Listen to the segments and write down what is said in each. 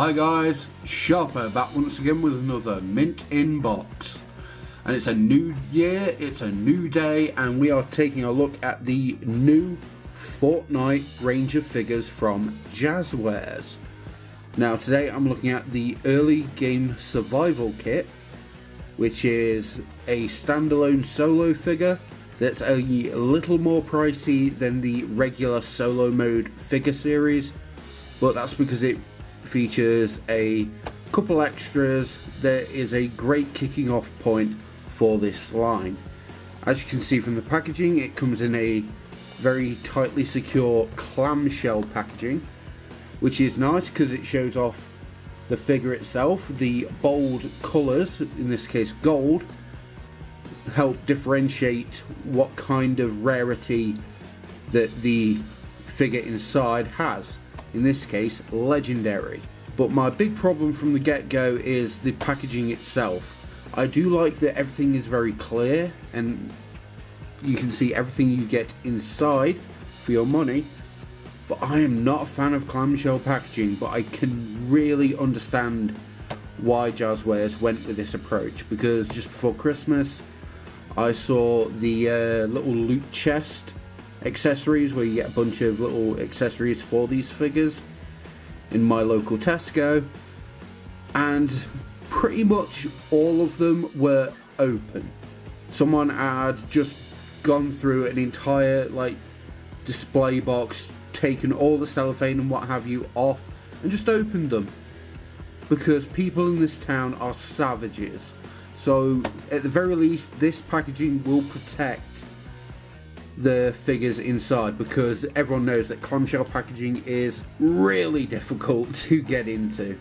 Hi guys, Sharper back once again with another mint in box. And it's a new year, it's a new day, and we are taking a look at the new Fortnite range of figures from Jazwares. Now today I'm looking at the early game survival kit, which is a standalone solo figure that's a little more pricey than the regular solo mode figure series, but that's because it features a couple extras. There is a great kicking off point for this line. As you can see from the packaging, it comes in a very tightly secure clamshell packaging, which is nice because it shows off the figure itself. The bold colours, in this case gold, help differentiate what kind of rarity that the figure inside has. In this case, legendary. But my big problem from the get-go is the packaging itself. I do like that everything is very clear and you can see everything you get inside for your money, but I am not a fan of clamshell packaging, but I can really understand why Jazwares went with this approach, because just before Christmas I saw the little loot chest accessories where you get a bunch of little accessories for these figures in my local Tesco, and pretty much all of them were open. Someone had just gone through an entire display box, taken all the cellophane and what have you off and just opened them, because people in this town are savages. So at the very least, this packaging will protect the figures inside, because everyone knows that clamshell packaging is really difficult to get into.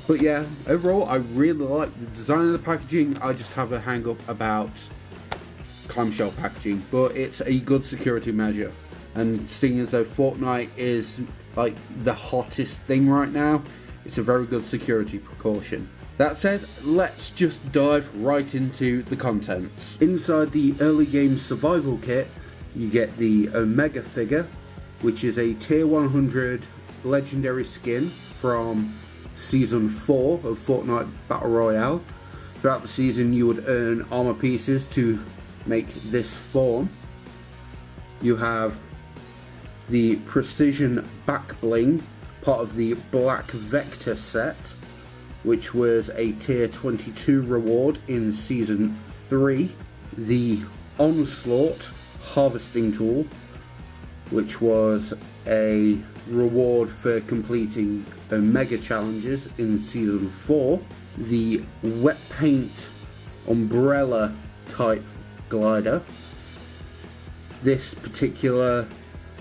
But yeah, overall I really like the design of the packaging. I just have a hang up about clamshell packaging, but it's a good security measure, and seeing as though Fortnite is like the hottest thing right now, it's a very good security precaution. That said, let's just dive right into the contents. Inside the early game survival kit, you get the Omega figure, which is a tier 100 legendary skin from season 4 of Fortnite Battle Royale. Throughout the season you would earn armor pieces to make this form. You have the Precision Back Bling, part of the Black Vector set, which was a tier 22 reward in season 3. The Onslaught harvesting tool, which was a reward for completing Omega challenges in season 4. The Wet Paint umbrella type glider. This particular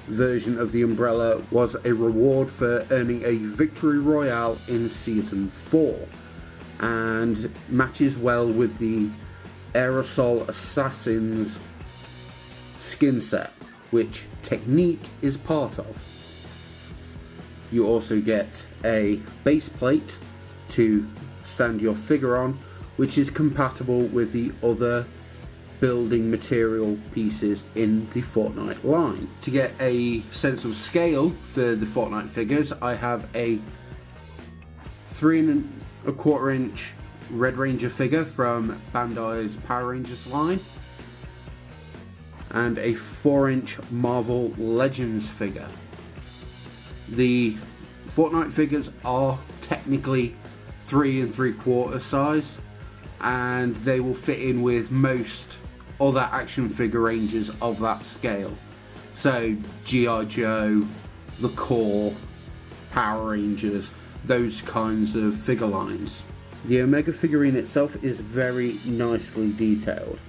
version of the umbrella was a reward for earning a Victory Royale in season 4, and matches well with the Aerosol Assassins skin set, which Technique is part of. You also get a base plate to stand your figure on, which is compatible with the other building material pieces in the Fortnite line. To get a sense of scale for the Fortnite figures, I have a 3¼ inch Red Ranger figure from Bandai's Power Rangers line, and a 4-inch Marvel Legends figure. The Fortnite figures are technically 3¾ size, and they will fit in with most other action figure ranges of that scale. So G.I. Joe, The Core, Power Rangers, those kinds of figure lines. The Omega figurine itself is very nicely detailed,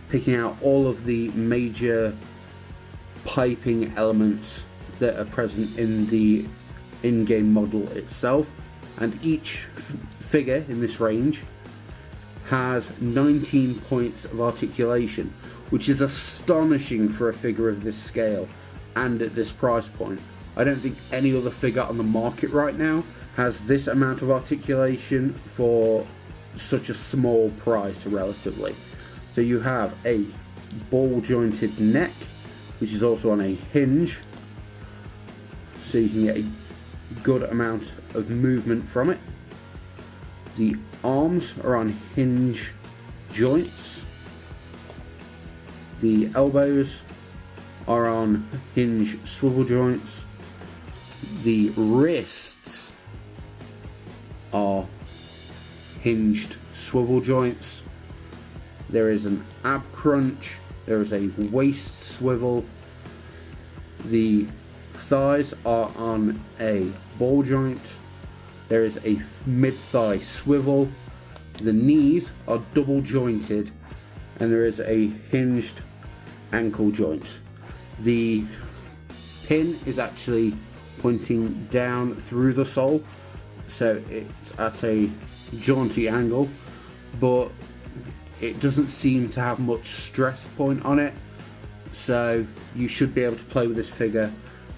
picking out all of the major piping elements that are present in the in-game model itself, and each figure in this range has 19 points of articulation, which is astonishing for a figure of this scale and at this price point. I don't think any other figure on the market right now has this amount of articulation for such a small price relatively. So you have a ball jointed neck, which is also on a hinge, so you can get a good amount of movement from it. The arms are on hinge joints. The elbows are on hinge swivel joints. The wrists are hinged swivel joints. There is an ab crunch. There is a waist swivel. The thighs are on a ball joint. There is a mid-thigh swivel. The knees are double jointed, and there is a hinged ankle joint. The pin is actually pointing down through the sole, so it's at a jaunty angle, but it doesn't seem to have much stress point on it, so you should be able to play with this figure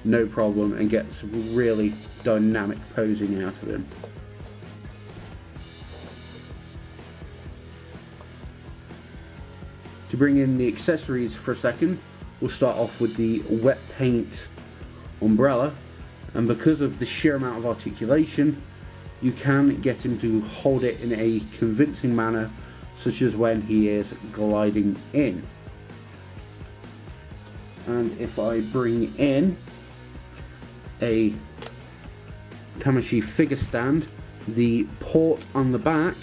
no problem and get some really dynamic posing out of him. To bring in the accessories for a second, we'll start off with the wet paint umbrella, and because of the sheer amount of articulation, you can get him to hold it in a convincing manner, such as when he is gliding in. And if I bring in a Tamashii figure stand, the port on the back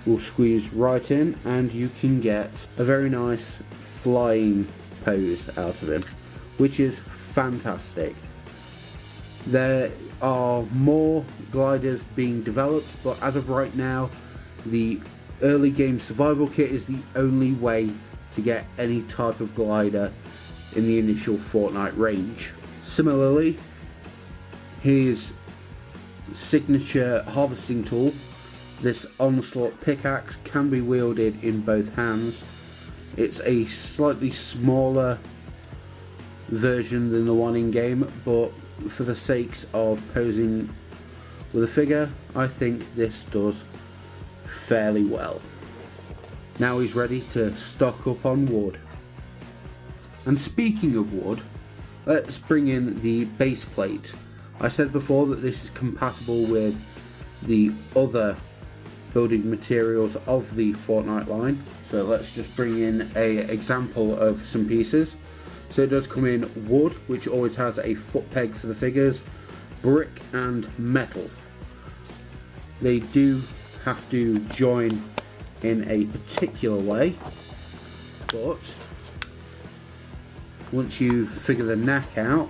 will squeeze right in, and you can get a very nice flying pose out of him, which is fantastic. There are more gliders being developed, but as of right now, the early game survival kit is the only way to get any type of glider in the initial Fortnite range. Similarly, his signature harvesting tool, this onslaught pickaxe, can be wielded in both hands. It's a slightly smaller version than the one in game, but for the sakes of posing with a figure, I think this does fairly well. Now he's ready to stock up on wood. And speaking of wood, let's bring in the base plate. I said before that this is compatible with the other building materials of the Fortnite line, so let's just bring in an example of some pieces. So it does come in wood, which always has a foot peg for the figures, brick and metal. They do have to join in a particular way, but once you figure the knack out,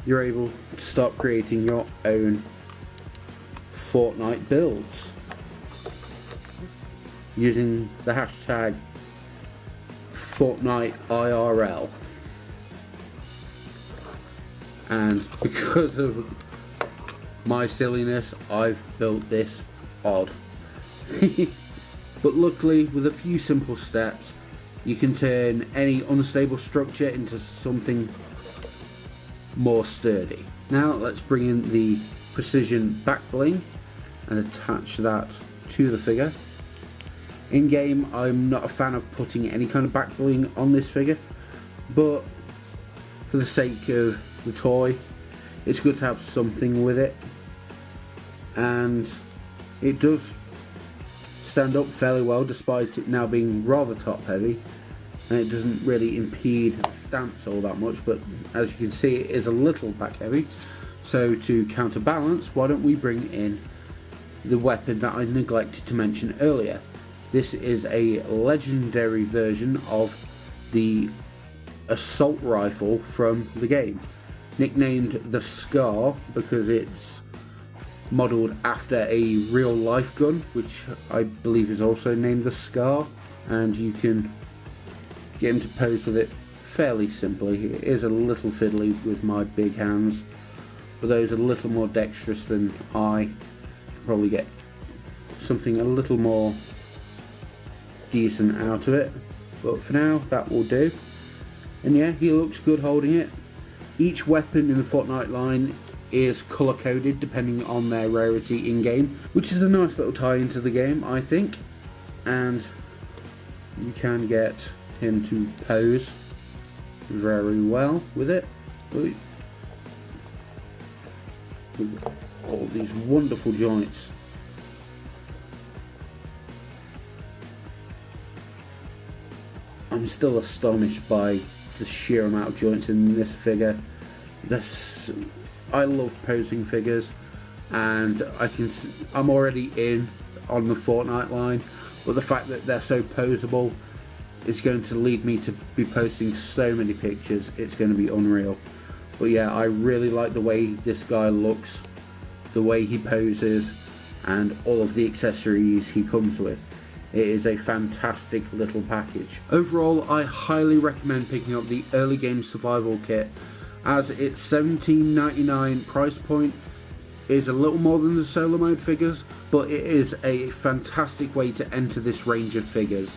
you're able to start creating your own Fortnite builds using the hashtag Fortnite IRL. And because of my silliness, I've built this odd. But luckily, with a few simple steps, you can turn any unstable structure into something more sturdy. Now let's bring in the precision back bling and attach that to the figure. In game, I'm not a fan of putting any kind of back bling on this figure, but for the sake of the toy, it's good to have something with it, and it does stand up fairly well despite it now being rather top heavy, and it doesn't really impede the stance all that much, but as you can see, it is a little back heavy. So to counterbalance, why don't we bring in the weapon that I neglected to mention earlier. This is a legendary version of the assault rifle from the game, nicknamed the Scar because it's modelled after a real life gun, which I believe is also named the Scar, and you can get him to pose with it fairly simply. It is a little fiddly with my big hands, but those are a little more dexterous than I. Probably get something a little more decent out of it, but for now that will do. And yeah, he looks good holding it. Each weapon in the Fortnite line is colour coded depending on their rarity in game, which is a nice little tie into the game, I think. And you can get him to pose very well with it. With all these wonderful joints. I'm still astonished by the sheer amount of joints in this figure. I love posing figures, and I'm already in on the Fortnite line, but the fact that they're so posable is going to lead me to be posting so many pictures. It's going to be unreal. But yeah, I really like the way this guy looks, the way he poses, and all of the accessories he comes with. It is a fantastic little package. Overall, I highly recommend picking up the early game survival kit, as its $17.99 price point is a little more than the solo mode figures, but it is a fantastic way to enter this range of figures.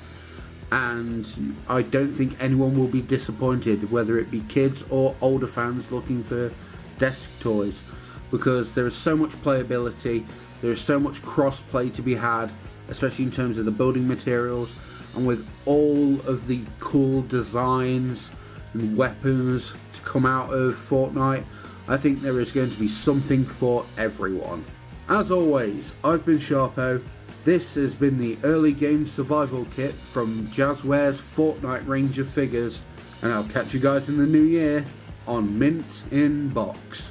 And I don't think anyone will be disappointed, whether it be kids or older fans looking for desk toys, because there is so much playability, there is so much cross-play to be had, especially in terms of the building materials, and with all of the cool designs and weapons to come out of Fortnite, I think there is going to be something for everyone. As always, I've been Sharpo. This has been the early game survival kit from Jazwares Fortnite range of figures, and I'll catch you guys in the new year on Mint in Box.